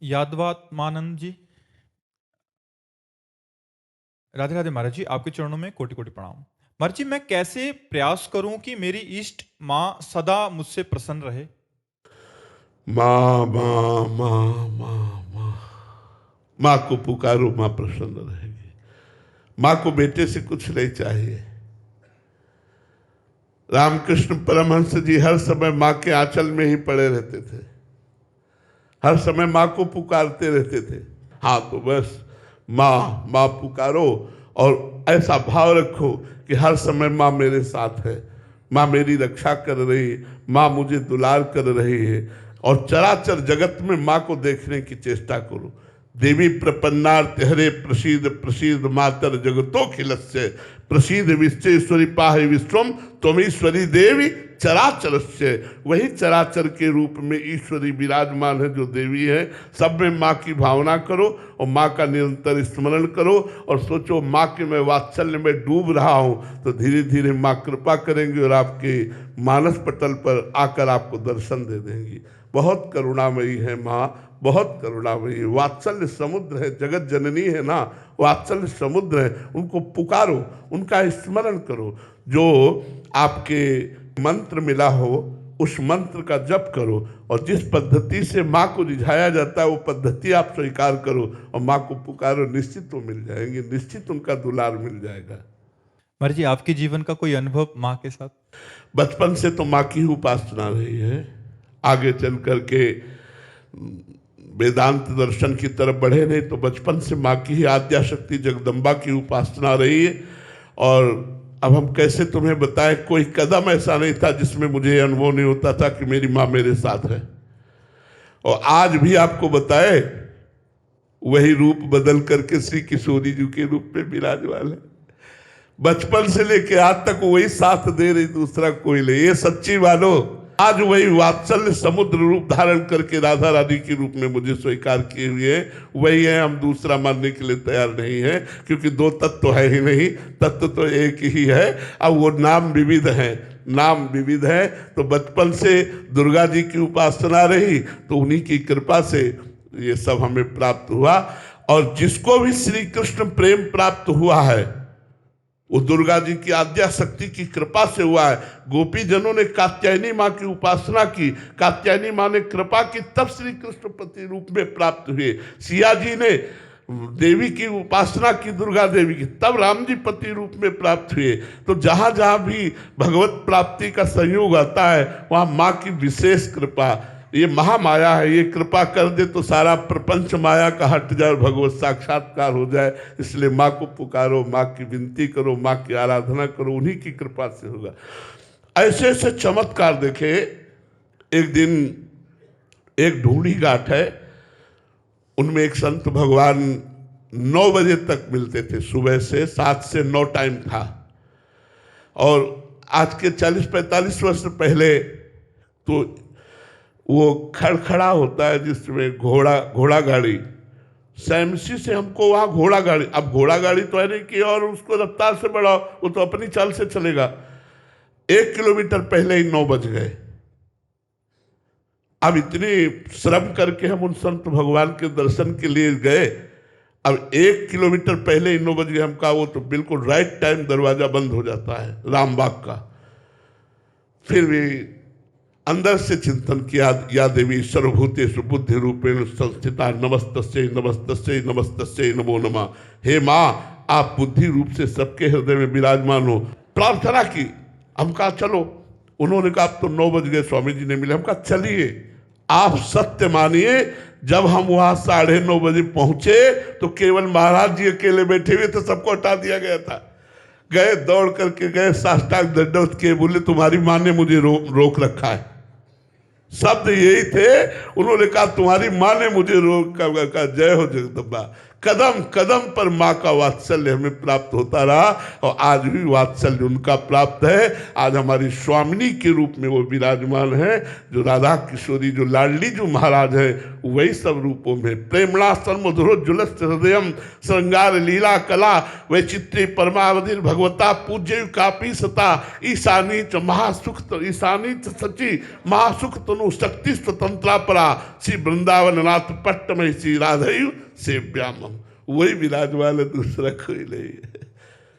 यादवात्मानंद जी, राधे राधे महाराज जी, आपके चरणों में कोटि कोटि प्रणाम। महाराज जी, मैं कैसे प्रयास करूं कि मेरी इष्ट माँ सदा मुझसे प्रसन्न रहे? माँ माँ माँ माँ माँ माँ को पुकारो, माँ प्रसन्न रहेगी। माँ को बेटे से कुछ नहीं चाहिए। रामकृष्ण परमहंस जी हर समय माँ के आंचल में ही पड़े रहते थे, हर समय माँ को पुकारते रहते थे। हाँ, तो बस माँ माँ पुकारो और ऐसा भाव रखो कि हर समय माँ मेरे साथ है, माँ मेरी रक्षा कर रही है, माँ मुझे दुलार कर रही है। और चराचर जगत में माँ को देखने की चेष्टा करो। देवी प्रपन्नार्थ हरे प्रसीद प्रसीद मातर जगतोखिलस्य प्रसीद विश्वेश्वरी पाहि विश्वम त्वमीश्वरी देवी चराचरस्य। वही चराचर के रूप में ईश्वरी विराजमान है जो देवी है। सब में माँ की भावना करो और माँ का निरंतर स्मरण करो और सोचो माँ के मैं वात्सल्य में डूब रहा हूँ, तो धीरे धीरे माँ कृपा करेंगी और आपके मानस पटल पर आकर आपको दर्शन दे देंगी। बहुत करुणामयी है माँ, बहुत करुणामयी। वात्सल्य समुद्र है, जगत जननी है ना, वात्सल्य समुद्र है। उनको पुकारो, उनका स्मरण करो। जो आपके मंत्र मिला हो उस मंत्र का जप करो और जिस पद्धति से माँ को रिझाया जाता है वो पद्धति आप स्वीकार करो और माँ को पुकारो, निश्चित वो मिल जाएंगे, निश्चित उनका दुलार मिल जाएगा। महाराज जी, आपके जीवन का कोई अनुभव माँ के साथ? बचपन से तो माँ की ही उपासना रही है। आगे चल करके वेदांत दर्शन की तरफ बढ़े नहीं तो बचपन से माँ की ही आद्या शक्ति जगदम्बा की उपासना रही है। और अब हम कैसे तुम्हें बताएं, कोई कदम ऐसा नहीं था जिसमें मुझे अनुभव नहीं होता था कि मेरी माँ मेरे साथ है। और आज भी आपको बताए, वही रूप बदल करके श्री किशोरी जी के रूप में विराजमान है। बचपन से लेके आज तक वही साथ दे रही, दूसरा कोई नहीं। ये सच्ची मानो, आज वही वात्सल्य समुद्र रूप धारण करके राधा रानी के रूप में मुझे स्वीकार किए हुए है, वही है। हम दूसरा मानने के लिए तैयार नहीं है, क्योंकि दो तत्व तो है ही नहीं, तत्व तो एक ही है। अब वो नाम विविध है, नाम विविध है। तो बचपन से दुर्गा जी की उपासना रही, तो उन्हीं की कृपा से ये सब हमें प्राप्त हुआ। और जिसको भी श्री कृष्ण प्रेम प्राप्त हुआ है वो दुर्गा जी की आद्या शक्ति की कृपा से हुआ है। गोपी जनों ने कात्यायनी माँ की उपासना की, कात्यायनी माँ ने कृपा की, तब श्री कृष्ण पति रूप में प्राप्त हुए। सिया जी ने देवी की उपासना की, दुर्गा देवी की, तब राम जी पति रूप में प्राप्त हुए। तो जहाँ जहाँ भी भगवत प्राप्ति का संयोग आता है वहाँ माँ की विशेष कृपा। ये महामाया है, ये कृपा कर दे तो सारा प्रपंच माया का हट जाए, भगवत साक्षात्कार हो जाए। इसलिए माँ को पुकारो, माँ की विनती करो, माँ की आराधना करो, उन्हीं की कृपा से होगा। ऐसे ऐसे चमत्कार देखे। एक दिन एक ढूंढी घाट है, उनमें एक संत भगवान 9 बजे तक मिलते थे, सुबह से 7 से 9 टाइम था। और आज के 40-45 वर्ष पहले तो वो खड़खड़ा होता है जिसमें घोड़ा गाड़ी, सैमसी से हमको वहाँ घोड़ा गाड़ी, अब घोड़ा गाड़ी तो है नहीं कि और उसको रफ्तार से बढ़ाओ, वो तो अपनी चाल से चलेगा। 1 किलोमीटर पहले ही 9 बज गए। अब इतनी श्रम करके हम उन संत भगवान के दर्शन के लिए गए, अब 1 किलोमीटर पहले ही 9 बज गए। हम कहा वो तो बिल्कुल राइट टाइम दरवाजा बंद हो जाता है रामबाग का। फिर भी अंदर से चिंतन किया, या देवी सर्वभूतेषु बुद्धि रूपेण संस्थिता नमस्तस्यै नमस्तस्यै नमस्तस्यै नमो नमः। हे माँ, आप बुद्धि रूप से सबके हृदय में विराजमान हो। प्रार्थना की, हम कहा चलो। उन्होंने कहा अब तो 9 बज गए, स्वामी जी ने मिले। हम कहा चलिए। आप सत्य मानिए, जब हम वहां 9:30 बजे पहुंचे तो केवल महाराज जी अकेले बैठे हुए थे, सबको हटा दिया गया था। गए, दौड़ करके गए, साष्टांग दंडवत किए, बोले तुम्हारी माँ ने मुझे रोक रखा है। शब्द यही थे। उन्होंने कहा तुम्हारी माँ ने मुझे रोक का, जय हो जगदम्बा। कदम कदम पर माँ का वात्सल्य हमें प्राप्त होता रहा और आज भी वात्सल्य उनका प्राप्त है। आज हमारी स्वामिनी के रूप में वो विराजमान है, जो राधा किशोरी, जो लाडली जो महाराज है, वही सब रूपों में प्रेमणा सर्वमधुरोज्ज्वलस्य हृदयम श्रृंगार लीला कला वैचित्र्य परमावधि भगवता पूज्य कापी सता ईशानी च महासुख ईशानी च सची महासुख तनु शक्ति स्वतंत्रा परा श्री वृंदावन नाथ पट्टमय श्री राधयु सेव्याम। वही विराजमान है, दूसरा कोई नहीं है।